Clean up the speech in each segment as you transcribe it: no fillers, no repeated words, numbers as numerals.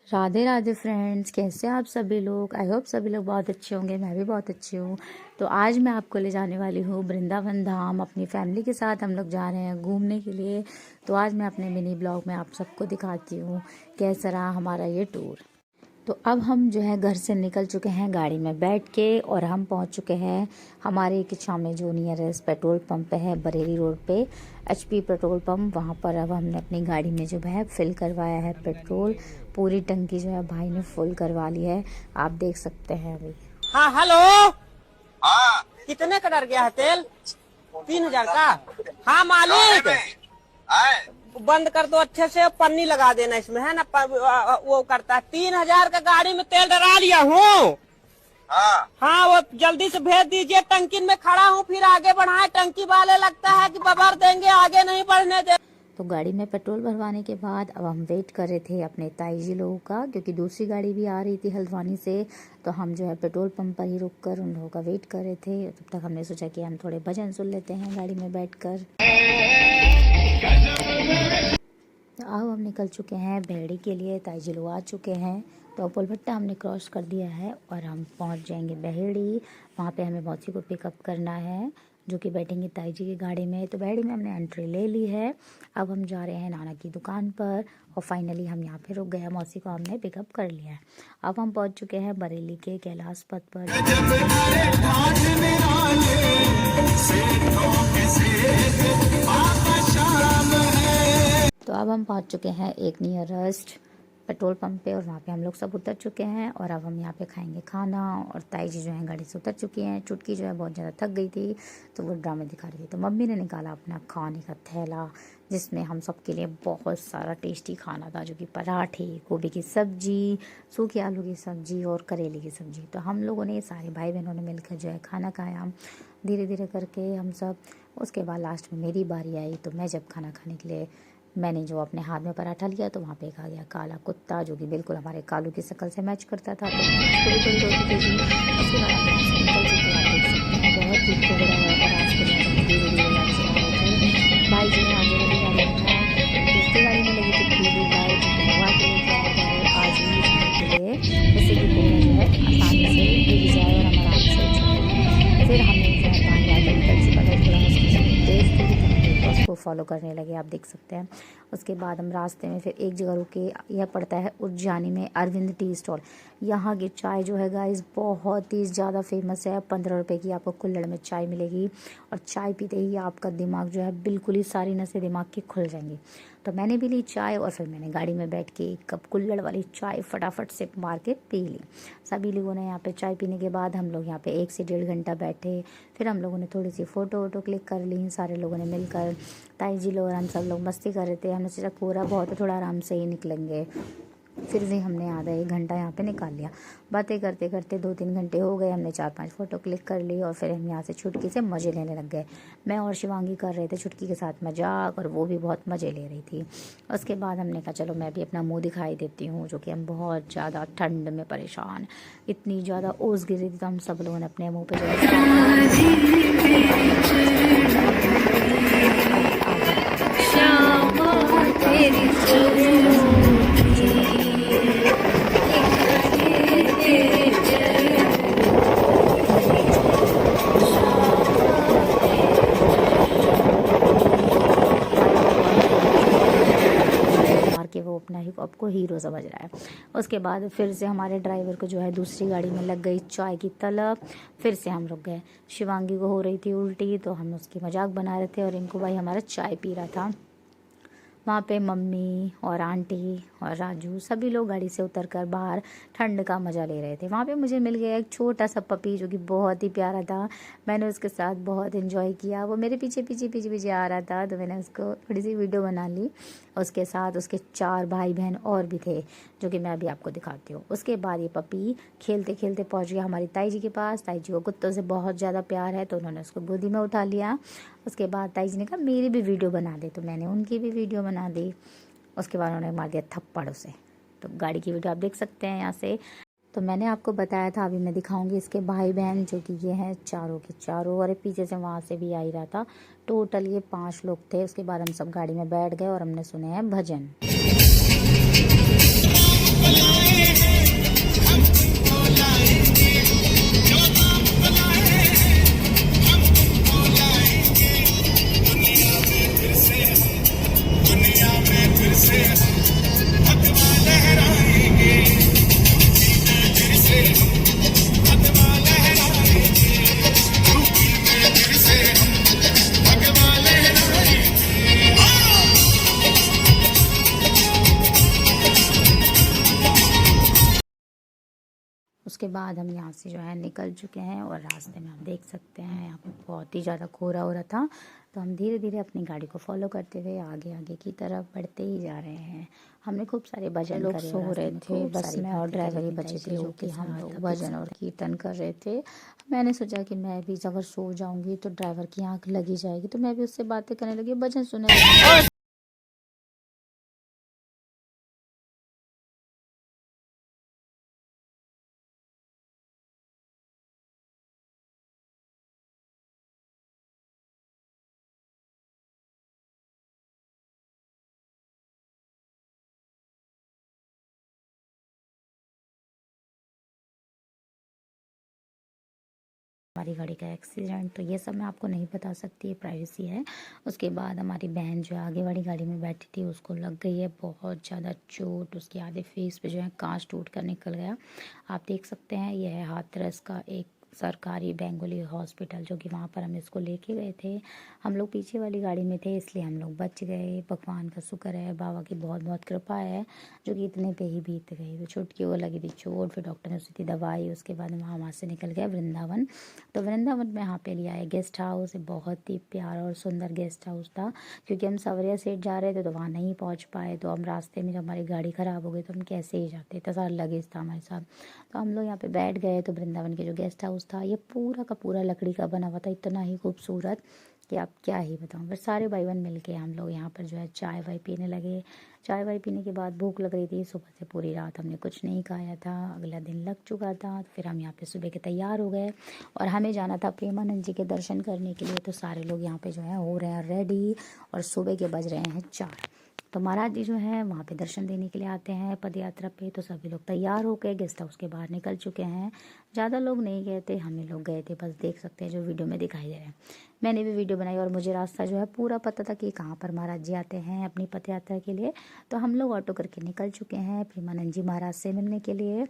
Radhe Radhe friends, कैसे आप सभी लोग। आई होप सभी लोग बहुत अच्छे होंगे। मैं भी बहुत अच्छी हूँ। तो आज मैं आपको ले जाने वाली हूँ वृंदावन धाम। अपनी फैमिली के साथ हम लोग जा रहे हैं घूमने के लिए। तो आज मैं अपने मिनी ब्लॉग में आप सबको दिखाती हूँ कैसा रहा हमारा ये टूर। तो अब हम जो है घर से निकल चुके हैं गाड़ी में बैठ के, और हम पहुंच चुके हैं हमारे किच्छा में जो नियरेस्ट पेट्रोल पंप है बरेली रोड पे, HP पेट्रोल पंप। वहां पर अब हमने अपनी गाड़ी में जो है फिल करवाया है पेट्रोल। पूरी टंकी जो है भाई ने फुल करवा ली है, आप देख सकते हैं अभी। हाँ हेलो। हाँ कितने का डर गया है तेल? 3000 का। हाँ मालिक बंद कर दो अच्छे से, पन्नी लगा देना इसमें, है ना। वो करता है 3000 का गाड़ी में तेल डरा लिया हूँ। हाँ वो जल्दी से भेज दीजिए। टंकी में खड़ा हूँ, फिर आगे बढ़ाए। टंकी वाले लगता है कि बबर देंगे, आगे नहीं बढ़ने दे। तो गाड़ी में पेट्रोल भरवाने के बाद अब हम वेट कर रहे थे अपने ताई जी लोगों का, क्योंकि दूसरी गाड़ी भी आ रही थी हल्द्वानी से। तो हम जो है पेट्रोल पंप पर ही रुक कर उन लोगों का वेट कर रहे थे। तब तक हमने सोचा कि हम थोड़े भजन सुन लेते हैं गाड़ी में बैठकर। तो अब हम निकल चुके हैं भेड़ी के लिए। ताई जी लोग आ चुके हैं। तो पुलभट्टा हमने क्रॉस कर दिया है और हम पहुंच जाएंगे बहेड़ी। वहाँ पे हमें मौसी को पिकअप करना है, जो कि बैठेंगे ताई जी की गाड़ी में। तो बहेड़ी में हमने एंट्री ले ली है। अब हम जा रहे हैं नाना की दुकान पर, और फाइनली हम यहाँ पे रुक गए। मौसी को हमने पिकअप कर लिया है। अब हम पहुँच चुके हैं बरेली के कैलाश पथ पर। तो अब हम पहुँच चुके हैं एक नियरेस्ट पेट्रोल पंप पे, और वहाँ पे हम लोग सब उतर चुके हैं। और अब हम यहाँ पे खाएंगे खाना। और ताई जी जो है गाड़ी से उतर चुकी हैं। चुटकी जो है बहुत ज़्यादा थक गई थी, तो वो ड्रामे दिखा रही थी। तो मम्मी ने निकाला अपना खाने का थैला, जिसमें हम सब के लिए बहुत सारा टेस्टी खाना था, जो कि पराठे, गोभी की सब्जी, सूखे आलू की सब्जी और करेले की सब्जी। तो हम लोगों ने, सारे भाई बहनों ने मिलकर जो है खाना खाया धीरे धीरे करके हम सब। उसके बाद लास्ट में मेरी बारी आई। तो मैं जब खाना खाने के लिए, मैंने जो अपने हाथ में पराठा लिया, तो वहाँ पे एक आ गया काला कुत्ता, जो कि बिल्कुल हमारे कालू की शक्ल से मैच करता था। तो उसको भी थोड़ी रोटी दे दी। उसके बाद हम यहाँ से निकल चुके हैं। आप देख सकते हैं बहुत ही कोहरा है, और आज के लिए धीरे धीरे गाड़ी चला रहे थे। भाई जी ने आगे वाली गाड़ी में, दूसरी गाड़ी में लगी थी पीली गाड़ी, जो कि नवा के लेके आया है आज ही के लिए, जिससे कि कोहरा जो है आसानी से गिर जाए और हम आराम से उठ सकें। फिर हमने जो है पानी आगे निकल चुका था, थोड़ा उसकी तेज थी, उसको फॉलो करने लगे, आप देख सकते हैं। उसके बाद हम रास्ते में फिर एक जगह रुके। यह पड़ता है उज्जैनी में अरविंद टी स्टॉल। यहाँ की चाय जो है गाइस बहुत ही ज़्यादा फेमस है। 15 रुपये की आपको कुल्हड़ में चाय मिलेगी, और चाय पीते ही आपका दिमाग जो है बिल्कुल ही, सारी नसें दिमाग की खुल जाएंगी। तो मैंने भी ली चाय, और फिर मैंने गाड़ी में बैठ के एक कप कुल्हड़ वाली चाय फटाफट से मार के पी ली। सभी लोगों ने यहाँ पे चाय पीने के बाद हम लोग यहाँ पे 1 से 1.5 घंटा बैठे। फिर हम लोगों ने थोड़ी सी फ़ोटो वोटो क्लिक कर ली सारे लोगों ने मिलकर। ताई जी लोग और हम सब लोग मस्ती कर रहे थे। हमने सोचा कोहरा बहुत है, थोड़ा आराम से ही निकलेंगे। फिर भी हमने आधा 1 घंटा यहाँ पे निकाल लिया। बातें करते करते 2-3 घंटे हो गए। हमने 4-5 फ़ोटो क्लिक कर ली, और फिर हम यहाँ से छुटकी से मज़े लेने लग गए। मैं और शिवांगी कर रहे थे छुटकी के साथ मजाक, और वो भी बहुत मज़े ले रही थी। उसके बाद हमने कहा चलो मैं भी अपना मुँह दिखाई देती हूँ, जो कि हम बहुत ज़्यादा ठंड में परेशान, इतनी ज़्यादा ओस गिर रही थी। तो हम सब लोगों ने अपने मुँह पर वो अपना ही आपको हीरो समझ रहा है। उसके बाद फिर से हमारे ड्राइवर को जो है दूसरी गाड़ी में लग गई चाय की तलब। फिर से हम रुक गए। शिवांगी को हो रही थी उल्टी, तो हम उसकी मजाक बना रहे थे, और इनको भाई हमारा चाय पी रहा था। वहाँ पे मम्मी और आंटी और राजू सभी लोग गाड़ी से उतरकर बाहर ठंड का मज़ा ले रहे थे। वहाँ पे मुझे मिल गया एक छोटा सा पपी, जो कि बहुत ही प्यारा था। मैंने उसके साथ बहुत एंजॉय किया। वो मेरे पीछे पीछे पीछे पीछे आ रहा था, तो मैंने उसको थोड़ी सी वीडियो बना ली। उसके साथ उसके 4 भाई बहन और भी थे, जो कि मैं अभी आपको दिखाती हूँ। उसके बाद ये पपी खेलते खेलते पहुँच गया हमारी ताई जी के पास। ताई जी को कुत्तों से बहुत ज़्यादा प्यार है, तो उन्होंने उसको गोदी में उठा लिया। उसके बाद ताई जी ने कहा मेरी भी वीडियो बना दे, तो मैंने उनकी भी वीडियो बना दी। उसके बाद उन्होंने मार दिया थप्पड़ उसे। तो गाड़ी की वीडियो आप देख सकते हैं यहाँ से। तो मैंने आपको बताया था, अभी मैं दिखाऊंगी इसके भाई बहन, जो कि ये हैं चारों के चारों, और पीछे से वहाँ से भी आ ही रहा था। टोटल ये 5 लोग थे। उसके बाद हम सब गाड़ी में बैठ गए और हमने सुने हैं भजन। उसके बाद हम यहाँ से जो है निकल चुके हैं और रास्ते में आप देख सकते हैं यहाँ पे बहुत ही ज़्यादा कोहरा हो रहा था। तो हम धीरे धीरे अपनी गाड़ी को फॉलो करते हुए आगे आगे की तरफ बढ़ते ही जा रहे हैं। हमने खूब सारे भजन लोग करे, सो रहे थे बस में और ड्राइवर ही बचे थे जो कि हम लोग भजन और कीर्तन कर रहे थे। मैंने सोचा कि मैं भी अगर सो जाऊंगी तो ड्राइवर की आंख लगी जाएगी, तो मैं भी उससे बातें करने लगी, भजन सुनने लगी। हमारी गाड़ी का एक्सीडेंट, तो ये सब मैं आपको नहीं बता सकती, प्राइवेसी है। उसके बाद हमारी बहन जो आगे वाली गाड़ी में बैठी थी उसको लग गई है बहुत ज़्यादा चोट, उसके आधे फेस पे जो है कांच टूट कर निकल गया। आप देख सकते हैं यह है हाथरस का एक सरकारी बेंगोली हॉस्पिटल, जो कि वहाँ पर हम इसको लेके गए थे। हम लोग पीछे वाली गाड़ी में थे इसलिए हम लोग बच गए। भगवान का शुक्र है, बाबा की बहुत बहुत कृपा है जो कि इतने पे ही बीत गई। तो छुटकी को लगी थी चोट, फिर डॉक्टर ने उसी दी दवाई, उसके बाद वहाँ से निकल गया वृंदावन। तो वृंदावन में यहाँ पे लिया है गेस्ट हाउस, बहुत ही प्यारा और सुंदर गेस्ट हाउस था। क्योंकि हम सवरिया सेठ जा रहे थे तो वहाँ नहीं पहुँच पाए, तो हम रास्ते में जब हमारी गाड़ी ख़राब हो गई तो हम कैसे ही जाते, इतना सारा लगेज था हमारे साथ। तो हम लोग यहाँ पे बैठ गए। तो वृंदावन के जो गेस्ट हाउस था ये पूरा का पूरा लकड़ी का बना हुआ था, इतना ही खूबसूरत कि आप क्या ही बताऊँ। फिर सारे भाई बहन मिल के हम लोग यहाँ पर जो है चाय वाय पीने लगे। चाय वाय पीने के बाद भूख लग रही थी, सुबह से पूरी रात हमने कुछ नहीं खाया था, अगला दिन लग चुका था। फिर हम यहाँ पे सुबह के तैयार हो गए और हमें जाना था प्रेमानंद जी के दर्शन करने के लिए। तो सारे लोग यहाँ पे जो है हो रहे हैं रेडी और सुबह के बज रहे हैं 4। तो महाराज जी जो है वहाँ पे दर्शन देने के लिए आते हैं पद यात्रा पे। तो सभी लोग तैयार होकर गेस्ट हाउस के बाहर निकल चुके हैं। ज़्यादा लोग नहीं गए थे, हम ही लोग गए थे, बस देख सकते हैं जो वीडियो में दिखाई दे रहे हैं। मैंने भी वीडियो बनाई और मुझे रास्ता जो है पूरा पता था कि कहाँ पर महाराज जी आते हैं अपनी पद यात्रा के लिए। तो हम लोग ऑटो करके निकल चुके हैं प्रेमानंद जी महाराज से मिलने के लिए।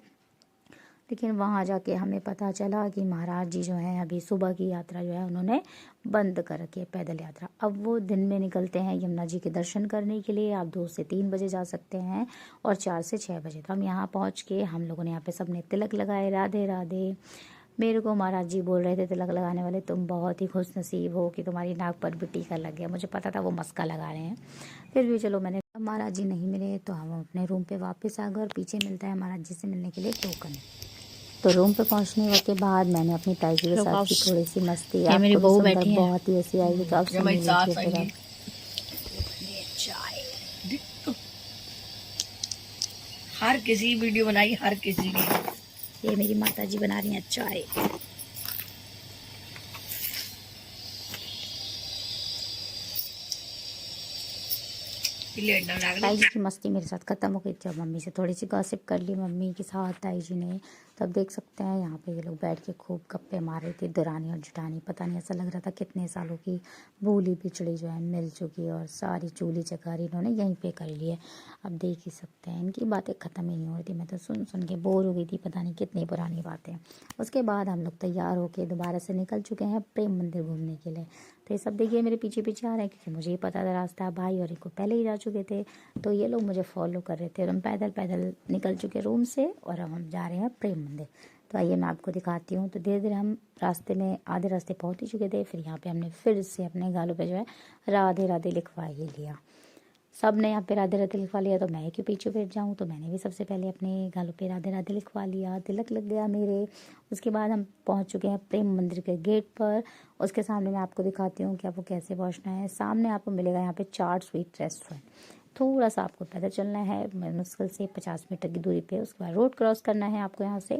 लेकिन वहाँ जाके हमें पता चला कि महाराज जी जो हैं अभी सुबह की यात्रा जो है उन्होंने बंद कर रखी है, पैदल यात्रा। अब वो दिन में निकलते हैं यमुना जी के दर्शन करने के लिए। आप 2 से 3 बजे जा सकते हैं और 4 से 6 बजे। तो हम यहाँ पहुँच के हम लोगों ने यहाँ पे सबने तिलक लगाए, राधे राधे। मेरे को महाराज जी बोल रहे थे तिलक लगाने वाले, तुम बहुत ही खुश नसीब हो कि तुम्हारी नाक पर भी टीका लग गया। मुझे पता था वो मस्का लगा रहे हैं, फिर भी चलो मैंने। महाराज जी नहीं मिले तो हम अपने रूम पे वापस आ गए और पीछे मिलता है महाराज जी से मिलने के लिए टोकन। तो रूम पे पहुंचने के बाद मैंने अपनी ताई जी के साथ की थोड़ी सी मस्ती, ये मेरी बहू बैठी है, बहुत ही ऐसी आई कि आप सुन लीजिए फिर आप। हर किसी वीडियो बनाई, हर किसी की। ये मेरी माता जी बना रही हैं चाय। ताई जी की मस्ती मेरे साथ ख़त्म हो गई थी। अब मम्मी से थोड़ी सी गॉसिप कर ली मम्मी के साथ ताई जी ने। तब देख सकते हैं यहाँ पे ये लोग बैठ के खूब गप्पे मार रहे थे, दुरानी और जेठानी। पता नहीं, ऐसा लग रहा था कितने सालों की भूली बिछड़ी जो है मिल चुकी और सारी चूली चकारी इन्होंने यहीं पे कर ली है। अब देख ही सकते हैं इनकी बातें ख़त्म ही नहीं हो रही थी, मैं तो सुन सुन के बोर हो गई थी, पता नहीं कितनी पुरानी बातें। उसके बाद हम लोग तैयार होकर दोबारा से निकल चुके हैं प्रेम मंदिर घूमने के लिए। तो ये सब देखिए मेरे पीछे पीछे आ रहे हैं क्योंकि मुझे ही पता था रास्ता, भाई और इनको पहले ही जा चुके थे। तो ये लोग मुझे फॉलो कर रहे थे और हम पैदल पैदल निकल चुके रूम से और अब हम जा रहे हैं प्रेम मंदिर। तो आइए मैं आपको दिखाती हूँ। तो धीरे धीरे हम रास्ते में आधे रास्ते पहुँच ही चुके थे। फिर यहाँ पे हमने फिर से अपने गालों पे जो है राधे राधे लिखवा ही लिया। सब ने यहाँ पे राधे राधे लिखवा लिया तो मैं क्यों पीछे बैठ जाऊँ। तो मैंने भी सबसे पहले अपने गालों पे राधे राधे लिखवा लिया, तिलक लग गया मेरे। उसके बाद हम पहुँच चुके हैं प्रेम मंदिर के गेट पर। उसके सामने मैं आपको दिखाती हूँ कि आपको कैसे पहुँचना है। सामने आपको मिलेगा यहाँ पे चाट स्वीट रेस्टोरेंट। थोड़ा सा आपको पैदल चलना है मुश्किल से 50 मीटर की दूरी पे। उसके बाद रोड क्रॉस करना है आपको यहाँ से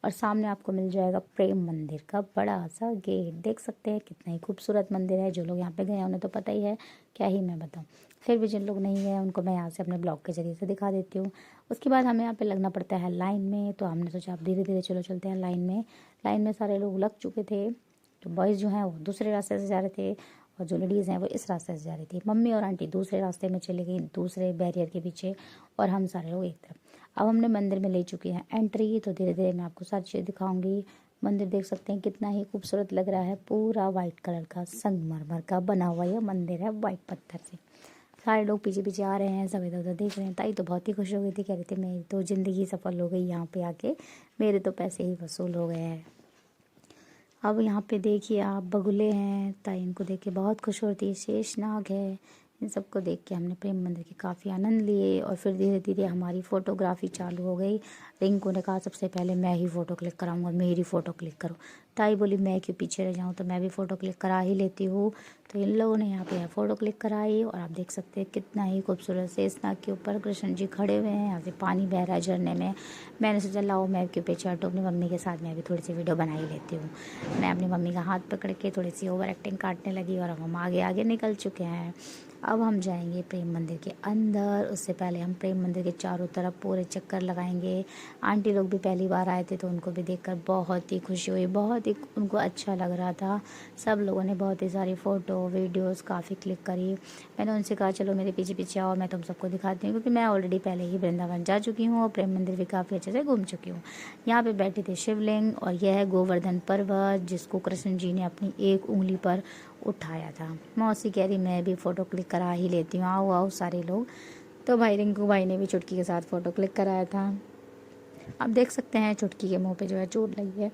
और सामने आपको मिल जाएगा प्रेम मंदिर का बड़ा सा गेट। देख सकते हैं कितना ही खूबसूरत मंदिर है। जो लोग यहाँ पे गए हैं उन्हें तो पता ही है, क्या ही मैं बताऊँ। फिर भी जिन लोग नहीं गए उनको मैं यहाँ से अपने ब्लॉग के जरिए से दिखा देती हूँ। उसके बाद हमें यहाँ पे लगना पड़ता है लाइन में। तो हमने सोचा आप धीरे धीरे चलो चलते हैं लाइन में। लाइन में सारे लोग लग चुके थे। तो बॉयज़ जो हैं वो दूसरे रास्ते से जा रहे थे और जो लेडीज़ हैं वो इस रास्ते से जा रही थी। मम्मी और आंटी दूसरे रास्ते में चली गई, दूसरे बैरियर के पीछे, और हम सारे लोग एक तरफ। अब हमने मंदिर में ले चुके हैं एंट्री। तो धीरे धीरे मैं आपको सारी चीज़ें दिखाऊंगी। मंदिर देख सकते हैं कितना ही खूबसूरत लग रहा है, पूरा वाइट कलर का संगमरमर का बना हुआ यह मंदिर है वाइट पत्थर से। सारे लोग पीछे पीछे आ रहे हैं, सब इधर उधर देख रहे हैं। ताई तो बहुत ही खुश हो गई थी, कह रही थी मेरी तो ज़िंदगी सफल हो गई यहाँ पे आके, मेरे तो पैसे ही वसूल हो गए हैं। अब यहाँ पे देखिए आप बगुले हैं, ताई इनको देख के बहुत खुश होती है। शेषनाग है, इन सबको देख के हमने प्रेम मंदिर के काफ़ी आनंद लिए। और फिर धीरे धीरे हमारी फ़ोटोग्राफी चालू हो गई। रिंकू ने कहा सबसे पहले मैं ही फ़ोटो क्लिक कराऊंगा, मेरी फ़ोटो क्लिक करो। ताई बोली मैं क्यों पीछे रह जाऊँ, तो मैं भी फ़ोटो क्लिक करा ही लेती हूँ। तो इन लोगों ने यहाँ पे फ़ोटो क्लिक कराई। और आप देख सकते हैं कितना ही खूबसूरत शेषनाग के ऊपर कृष्ण जी खड़े हुए हैं। यहाँ से पानी बह रहा है झरने में। मैंने सोचा लाओ मैं क्यों पीछे हटूँ, अपनी मम्मी के साथ मैं भी थोड़ी सी वीडियो बना ही लेती हूँ। मैं अपनी मम्मी का हाथ पकड़ के थोड़ी सी ओवर एक्टिंग काटने लगी। और अब हम आगे आगे निकल चुके हैं। अब हम जाएंगे प्रेम मंदिर के अंदर। उससे पहले हम प्रेम मंदिर के चारों तरफ पूरे चक्कर लगाएंगे। आंटी लोग भी पहली बार आए थे, तो उनको भी देखकर बहुत ही खुशी हुई, बहुत ही उनको अच्छा लग रहा था। सब लोगों ने बहुत ही सारी फ़ोटो वीडियोस काफ़ी क्लिक करी। मैंने उनसे कहा चलो मेरे पीछे पीछे आओ, मैं तुम सबको दिखाती हूँ, क्योंकि मैं ऑलरेडी पहले ही वृंदावन जा चुकी हूँ और प्रेम मंदिर भी काफ़ी अच्छे से घूम चुकी हूँ। यहाँ पे बैठे थे शिवलिंग, और यह है गोवर्धन पर्वत, जिसको कृष्ण जी ने अपनी एक उंगली पर उठाया था। मौसी कह रही मैं भी फ़ोटो क्लिक करा ही लेती हूँ, आओ आओ सारे लोग। तो भाई रिंकू भाई ने भी चुटकी के साथ फ़ोटो क्लिक कराया था। आप देख सकते हैं चुटकी के मुंह पे जो है चोट लगी है,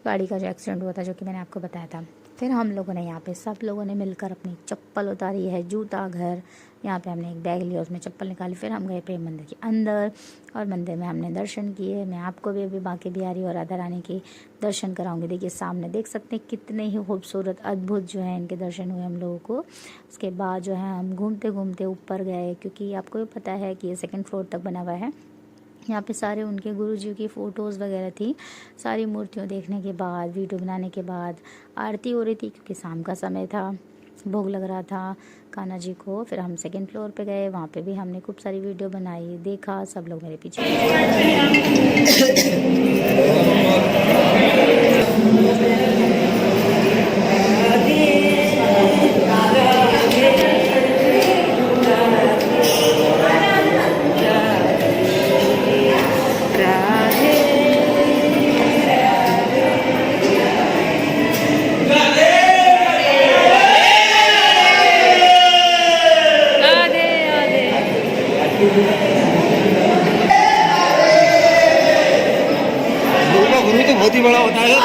गाड़ी का जो एक्सीडेंट हुआ था, जो कि मैंने आपको बताया था। फिर हम लोगों ने यहाँ पे सब लोगों ने मिलकर अपनी चप्पल उतारी है, जूता घर। यहाँ पे हमने एक बैग लिया, उसमें चप्पल निकाली। फिर हम गए प्रेम मंदिर के अंदर, और मंदिर में हमने दर्शन किए। मैं आपको भी अभी बांके बिहारी और राधा रानी के दर्शन कराऊंगी। देखिए सामने देख सकते हैं कितने ही खूबसूरत अद्भुत जो है इनके दर्शन हुए हम लोगों को। उसके बाद जो है हम घूमते घूमते ऊपर गए, क्योंकि आपको भी पता है कि ये 2nd फ्लोर तक बना हुआ है। यहाँ पे सारे उनके गुरुजी की फ़ोटोज़ वगैरह थी। सारी मूर्तियों देखने के बाद, वीडियो बनाने के बाद आरती हो रही थी, क्योंकि शाम का समय था, भोग लग रहा था कान्हा जी को। फिर हम 2nd फ्लोर पे गए, वहाँ पे भी हमने खूब सारी वीडियो बनाई, देखा। सब लोग मेरे पीछे गुरु तो बहुत ही बड़ा होता है।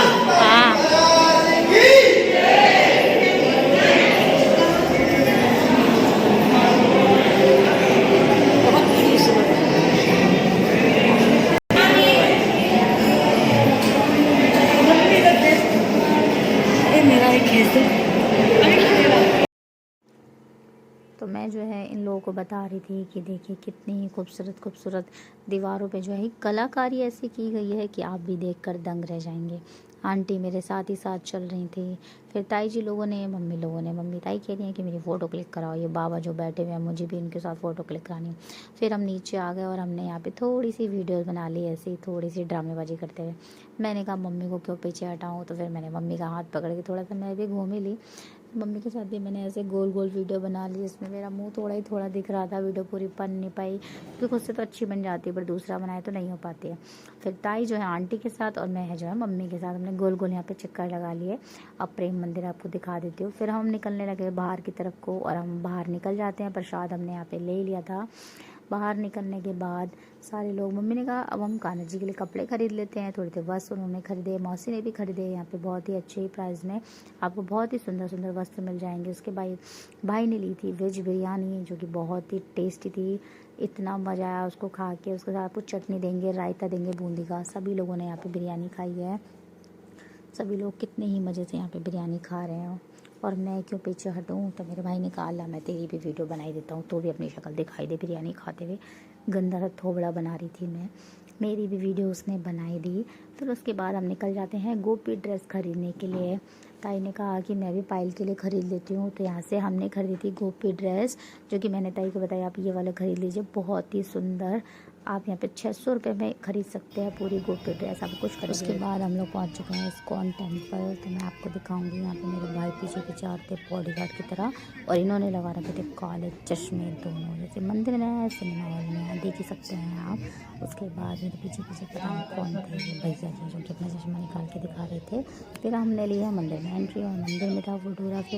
मेरा एक खींच दो। तो मैं जो है इन लोगों को बता रही थी कि देखिए कितनी ही खूबसूरत खूबसूरत दीवारों पे जो है कलाकारी ऐसी की गई है कि आप भी देखकर दंग रह जाएंगे। आंटी मेरे साथ ही साथ चल रही थी। फिर ताई जी लोगों ने, मम्मी ताई कह रही हैं कि मेरी फ़ोटो क्लिक कराओ, ये बाबा जो बैठे हुए हैं मुझे भी इनके साथ फ़ोटो क्लिक करानी है। फिर हम नीचे आ गए और हमने यहाँ पे थोड़ी सी वीडियोस बना ली, ऐसी थोड़ी सी ड्रामेबाजी करते हुए। मैंने कहा मम्मी को क्यों पीछे हटाऊँ, तो फिर मैंने मम्मी का हाथ पकड़ के थोड़ा सा मैं भी घूम ही ली। मम्मी के साथ भी मैंने ऐसे गोल गोल वीडियो बना ली, जिसमें मेरा मुंह थोड़ा ही थोड़ा दिख रहा था। वीडियो पूरी बन नहीं पाई, क्योंकि खुद से तो अच्छी बन जाती है, पर दूसरा बनाए तो नहीं हो पाती है। फिर ताई जो है आंटी के साथ, और मैं है जो है मम्मी के साथ, हमने गोल गोल यहाँ पे चक्कर लगा लिए। अब प्रेम मंदिर आपको दिखा देती हूँ। फिर हम निकलने लगे बाहर की तरफ को, और हम बाहर निकल जाते हैं। प्रसाद हमने यहाँ पे ले लिया था। बाहर निकलने के बाद सारे लोग, मम्मी ने कहा अब हम कान्हा जी के लिए कपड़े खरीद लेते हैं। थोड़े थे वस्त्र उन्होंने खरीदे, मौसी ने भी खरीदे। यहाँ पे बहुत ही अच्छे प्राइस में आपको बहुत ही सुंदर सुंदर वस्त्र मिल जाएंगे। उसके भाई ने ली थी वेज बिरयानी, जो कि बहुत ही टेस्टी थी। इतना मज़ा आया उसको खा के। उसके साथ आपको चटनी देंगे, रायता देंगे बूंदी का। सभी लोगों ने यहाँ पे बिरयानी खाई है। सभी लोग कितने ही मज़े से यहाँ पे बिरयानी खा रहे हैं। और मैं क्यों पीछे हटूँ, तो मेरे भाई ने कहा ला मैं तेरी भी वीडियो बनाई देता हूँ, तो भी अपनी शक्ल दिखाई दे बिरयानी खाते हुए। गंदा सा थोबड़ा बना रही थी मैं, मेरी भी वीडियो उसने बनाई दी। फिर उसके बाद हम निकल जाते हैं गोपी ड्रेस खरीदने के लिए। ताई ने कहा कि मैं भी पायल के लिए ख़रीद लेती हूँ, तो यहाँ से हमने खरीदी थी गोपी ड्रेस, जो कि मैंने ताई को बताया आप ये वाला ख़रीद लीजिए, बहुत ही सुंदर आप यहाँ पे 600 रुपये में खरीद सकते हैं पूरी गोपी ड्रेस, आप कुछ खरीद। उसके बाद हम लोग पहुँच चुके हैं इस्कॉन टेम्पल। तो मैं आपको दिखाऊंगी, यहाँ पे मेरे भाई पीछे पीछे आते बॉडीगार्ड की तरह, और इन्होंने लगा रखे थे काले चश्मे दोनों। जैसे मंदिर में है, सिनेमा हॉल में है, देख ही सकते हैं आप। उसके बाद मेरे पीछे पीछे पता नहीं कौन थे वो भैया जी जो कि अपना चश्मा निकाल के दिखा रहे थे। फिर हमने लिया मंदिर में एंट्री, और मंदिर में था फोटोग्राफी।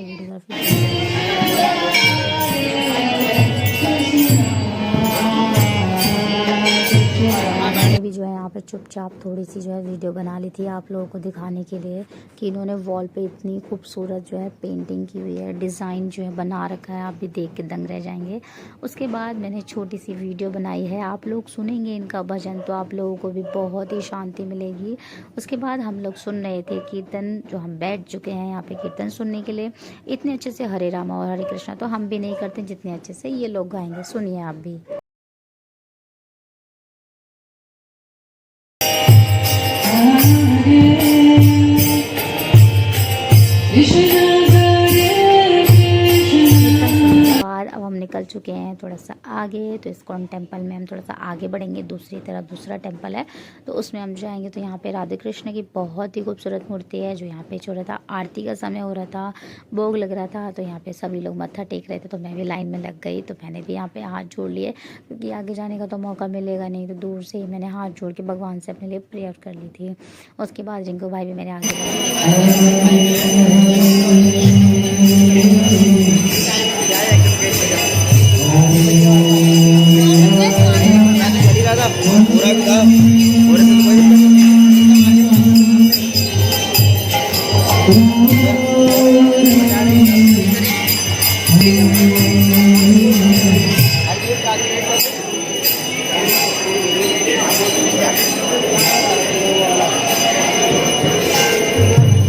मैंने भी जो है यहाँ पे चुपचाप थोड़ी सी जो है वीडियो बना ली थी आप लोगों को दिखाने के लिए कि इन्होंने वॉल पे इतनी खूबसूरत जो है पेंटिंग की हुई है, डिज़ाइन जो है बना रखा है, आप भी देख के दंग रह जाएंगे। उसके बाद मैंने छोटी सी वीडियो बनाई है, आप लोग सुनेंगे इनका भजन तो आप लोगों को भी बहुत ही शांति मिलेगी। उसके बाद हम लोग सुन रहे थे कीर्तन, जो हम बैठ चुके हैं यहाँ पे कीर्तन सुनने के लिए। इतने अच्छे से हरे रामा और हरे कृष्णा तो हम भी नहीं करते जितने अच्छे से ये लोग गाएंगे, सुनिए आप भी। अब हम निकल चुके हैं थोड़ा सा आगे, तो इस्कॉन टेम्पल में हम थोड़ा सा आगे बढ़ेंगे, दूसरी तरफ दूसरा टेम्पल है तो उसमें हम जाएंगे। तो यहाँ पे राधे कृष्ण की बहुत ही खूबसूरत मूर्ति है, जो यहाँ पे हो रहा था आरती का समय हो रहा था, भोग लग रहा था, तो यहाँ पे सभी लोग मत्था टेक रहे थे। तो मैं भी लाइन में लग गई, तो मैंने भी यहाँ पे हाथ जोड़ लिए, क्योंकि आगे जाने का तो मौका मिलेगा नहीं, तो दूर से ही मैंने हाथ जोड़ के भगवान से अपने लिए प्रेयर कर ली थी। उसके बाद रिंकू भाई भी मेरे आगे पूरा भी था और इसमें कोई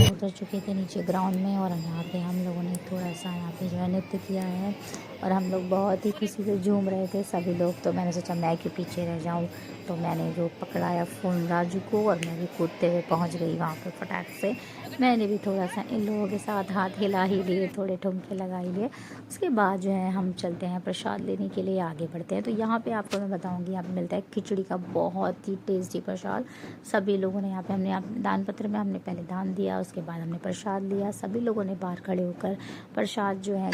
उतर चुके थे नीचे ग्राउंड में, और यहाँ पे हम लोगों ने थोड़ा सा यहाँ पे जो है नृत्य किया है, और हम लोग बहुत ही खुशी से झूम रहे थे सभी लोग। तो मैंने सोचा मैं क्यों पीछे रह जाऊँ, तो मैंने जो पकड़ाया फ़ोन राजू को, और मैं भी कूदते हुए पहुँच गई वहाँ पे फटाक से। मैंने भी थोड़ा सा इन लोगों के साथ हाथ हिला ही लिए, थोड़े ठुमके लगा ही लिए। उसके बाद जो है हम चलते हैं प्रसाद लेने के लिए, आगे बढ़ते हैं। तो यहाँ पे आपको मैं बताऊँगी, यहाँ पे मिलता है खिचड़ी का बहुत ही टेस्टी प्रसाद। सभी लोगों ने यहाँ पे हमने दान पत्र में हमने पहले दान दिया, उसके बाद हमने प्रसाद लिया। सभी लोगों ने बाहर खड़े होकर प्रसाद जो है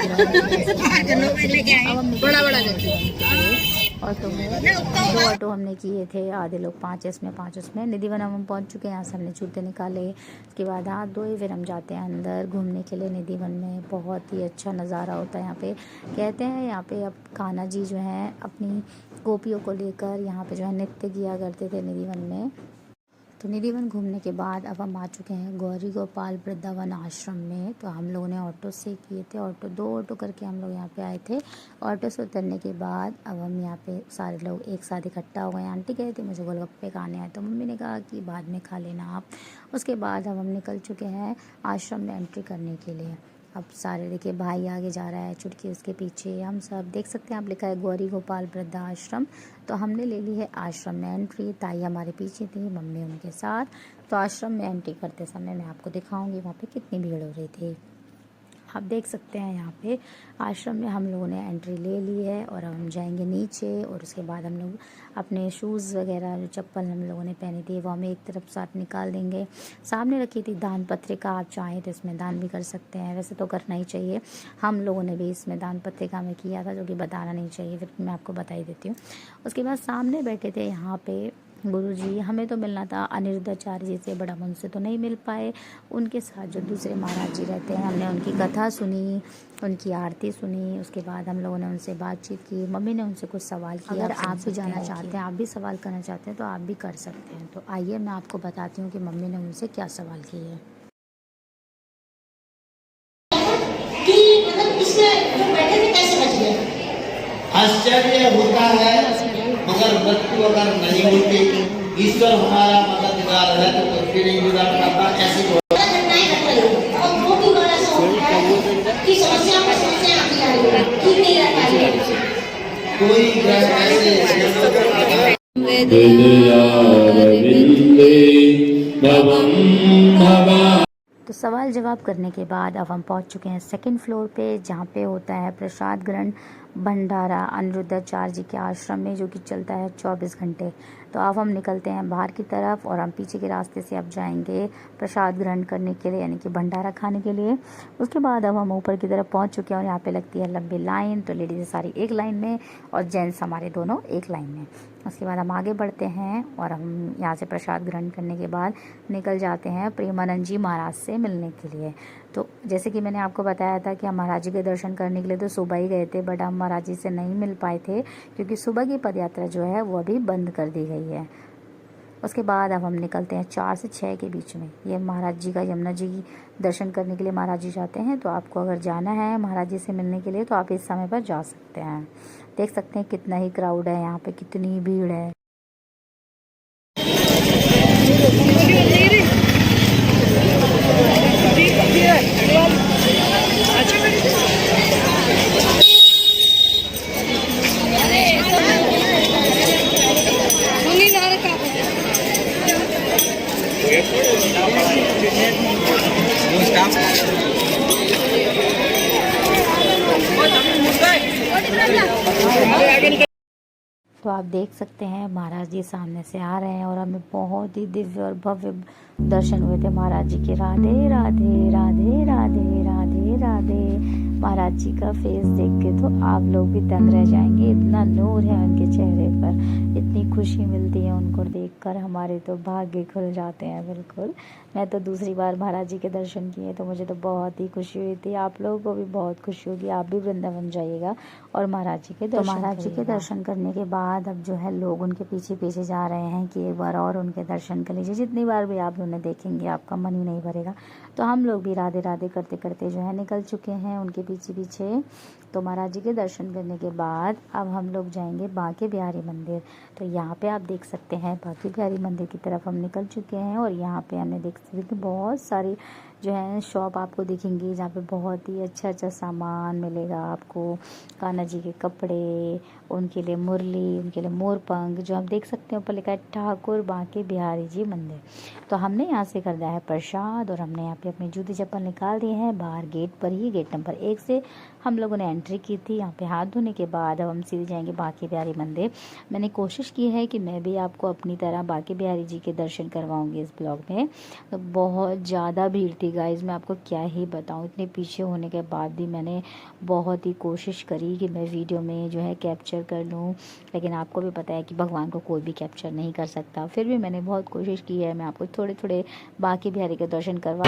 ऑटो में 2 ऑटो हमने किए थे, आधे लोग 5 इसमें 5 उसमें। निधिवन हम पहुंच चुके हैं, यहाँ से हमने जूते निकाले, उसके बाद हाथ धोए, फिर हम जाते हैं अंदर घूमने के लिए। निधिवन में बहुत ही अच्छा नज़ारा होता है यहाँ पे। कहते हैं यहाँ पे अब कान्हा जी जो हैं अपनी गोपियों को लेकर यहाँ पे जो है नृत्य किया करते थे निधिवन में। तो निधिवन घूमने के बाद अब हम आ चुके हैं गौरी गोपाल वृंदावन आश्रम में। तो हम लोगों ने ऑटो से किए थे, 2 ऑटो करके हम लोग यहाँ पे आए थे। ऑटो से उतरने के बाद अब हम यहाँ पे सारे लोग एक साथ इकट्ठा हो गए। आंटी गए थे मुझे गोलगप्पे खाने हैं, तो मम्मी ने कहा कि बाद में खा लेना आप। उसके बाद अब हम निकल चुके हैं आश्रम में एंट्री करने के लिए। अब सारे देखिए भाई आगे जा रहा है, चुटकी उसके पीछे, हम सब देख सकते हैं। आप लिखा है गौरी गोपाल वृद्धा आश्रम। तो हमने ले ली है आश्रम में एंट्री। ताई हमारे पीछे थी, मम्मी उनके साथ। तो आश्रम में एंट्री करते समय मैं आपको दिखाऊंगी वहाँ पे कितनी भीड़ हो रही थी। आप देख सकते हैं यहाँ पे आश्रम में हम लोगों ने एंट्री ले ली है, और अब हम जाएंगे नीचे। और उसके बाद हम लोग अपने शूज़ वगैरह जो चप्पल हम लोगों ने पहनी थी वो हम एक तरफ साथ निकाल देंगे। सामने रखी थी दान पत्रिका, आप चाहें तो इसमें दान भी कर सकते हैं, वैसे तो करना ही चाहिए। हम लोगों ने भी इसमें दान पत्रिका में किया था, जो कि बताना नहीं चाहिए, फिर मैं आपको बता ही देती हूँ। उसके बाद सामने बैठे थे यहाँ पे गुरुजी। हमें तो मिलना था अनिरुद्धाचार्य जी से, बड़ा उनसे तो नहीं मिल पाए। उनके साथ जो दूसरे महाराज जी रहते हैं, हमने उनकी कथा सुनी, उनकी आरती सुनी। उसके बाद हम लोगों ने उनसे बातचीत की, मम्मी ने उनसे कुछ सवाल किया। अगर आप भी जाना चाहते हैं, आप भी सवाल करना चाहते हैं, तो आप भी कर सकते हैं। तो आइए मैं आपको बताती हूँ कि मम्मी ने उनसे क्या सवाल किए। आश्चर्य होता है, मगर मृत्यु अगर नहीं होती, ईश्वर हमारा मददगार है तो कुछ भी नहीं बिगाड़ पाता। ऐसी कोई ग्रह ऐसे तो सवाल जवाब करने के बाद अब हम पहुंच चुके हैं सेकंड फ्लोर पे, जहां पे होता है प्रसाद ग्रहण भंडारा अनिरुद्धाचार्य जी के आश्रम में, जो कि चलता है 24 घंटे। तो अब हम निकलते हैं बाहर की तरफ और हम पीछे के रास्ते से अब जाएंगे प्रसाद ग्रहण करने के लिए, यानी कि भंडारा खाने के लिए। उसके बाद अब हम ऊपर की तरफ पहुंच चुके हैं और यहाँ पे लगती है लंबी लाइन। तो लेडीज़ सारी एक लाइन में और जेंट्स हमारे दोनों एक लाइन में। उसके बाद हम आगे बढ़ते हैं और हम यहाँ से प्रसाद ग्रहण करने के बाद निकल जाते हैं प्रेमानंद जी महाराज से मिलने के लिए। तो जैसे कि मैंने आपको बताया था कि हम महाराज जी के दर्शन करने के लिए तो सुबह ही गए थे, बट हम महाराज जी से नहीं मिल पाए थे क्योंकि सुबह की पद यात्रा जो है वो अभी बंद कर दी गई है। उसके बाद अब हम निकलते हैं 4 से 6 के बीच में। ये महाराज जी का यमुना जी दर्शन करने के लिए महाराज जी जाते हैं। तो आपको अगर जाना है महाराज जी से मिलने के लिए तो आप इस समय पर जा सकते हैं। देख सकते हैं कितना ही क्राउड है यहाँ पे, कितनी भीड़ है। तो आप देख सकते हैं महाराज जी सामने से आ रहे हैं और हमें बहुत ही दिव्य और भव्य दर्शन हुए थे महाराज जी के। राधे राधे राधे राधे राधे राधे। महाराज जी का फेस देख के तो आप लोग भी दंग रह जाएंगे, इतना नूर है उनके चेहरे पर, इतनी खुशी मिलती है उनको देखकर, हमारे तो भाग्य खुल जाते हैं बिल्कुल। मैं तो दूसरी बार महाराज जी के दर्शन किए तो मुझे तो बहुत ही खुशी हुई थी। आप लोगों को भी बहुत खुशी होगी, आप भी वृंदावन जाइएगा और महाराज जी के दर्शन महाराज जी के दर्शन करने के बाद अब जो है लोग उनके पीछे पीछे जा रहे हैं कि एक बार और उनके दर्शन कर लीजिए। जितनी बार भी आप उन्हें देखेंगे आपका मन ही नहीं भरेगा। तो हम लोग भी राधे राधे करते करते जो है निकल चुके हैं उनके पीछे पीछे। तो महाराज जी के दर्शन करने के बाद अब हम लोग जाएंगे बांके बिहारी मंदिर। तो यहाँ पे आप देख सकते हैं बांके बिहारी मंदिर की तरफ हम निकल चुके हैं और यहाँ पे हमने देख सकते हैं कि बहुत सारी जो है शॉप आपको दिखेंगी, जहाँ पे बहुत ही अच्छा अच्छा सामान मिलेगा आपको। कान्हा जी के कपड़े, उनके लिए मुरली, उनके लिए मोरपंख, जो आप देख सकते हैं ऊपर लिखा है ठाकुर बांके बिहारी जी मंदिर। तो हमने यहाँ से खरीदा है प्रसाद और हमने यहाँ पे अपने जूते चप्पल निकाल दिए हैं। बाहर गेट पर ही, गेट नंबर 1 से हम लोगों ने एंट्री की थी। यहाँ पे हाथ धोने के बाद अब हम सीधे जाएंगे बांके बिहारी मंदिर। मैंने कोशिश की है कि मैं भी आपको अपनी तरह बांके बिहारी जी के दर्शन करवाऊंगी इस ब्लॉग में। तो बहुत ज़्यादा भीड़ थी गाइज, मैं आपको क्या ही बताऊं। इतने पीछे होने के बाद भी मैंने बहुत ही कोशिश करी कि मैं वीडियो में जो है कैप्चर कर लूं, लेकिन आपको भी पता है कि भगवान को कोई भी कैप्चर नहीं कर सकता। फिर भी मैंने बहुत कोशिश की है, मैं आपको थोड़े थोड़े बांके बिहारी के दर्शन करवा।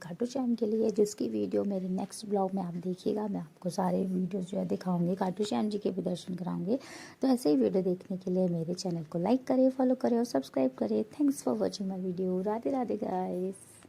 खाटू श्याम के लिए जिसकी वीडियो मेरे नेक्स्ट ब्लॉग में आप देखिएगा, मैं आपको सारे वीडियोस जो है दिखाऊंगी, खाटू श्याम जी के भी दर्शन कराऊंगी। तो ऐसे ही वीडियो देखने के लिए मेरे चैनल को लाइक करें, फॉलो करें और सब्सक्राइब करें। Thanks for watching my video. Radhe Radhe guys.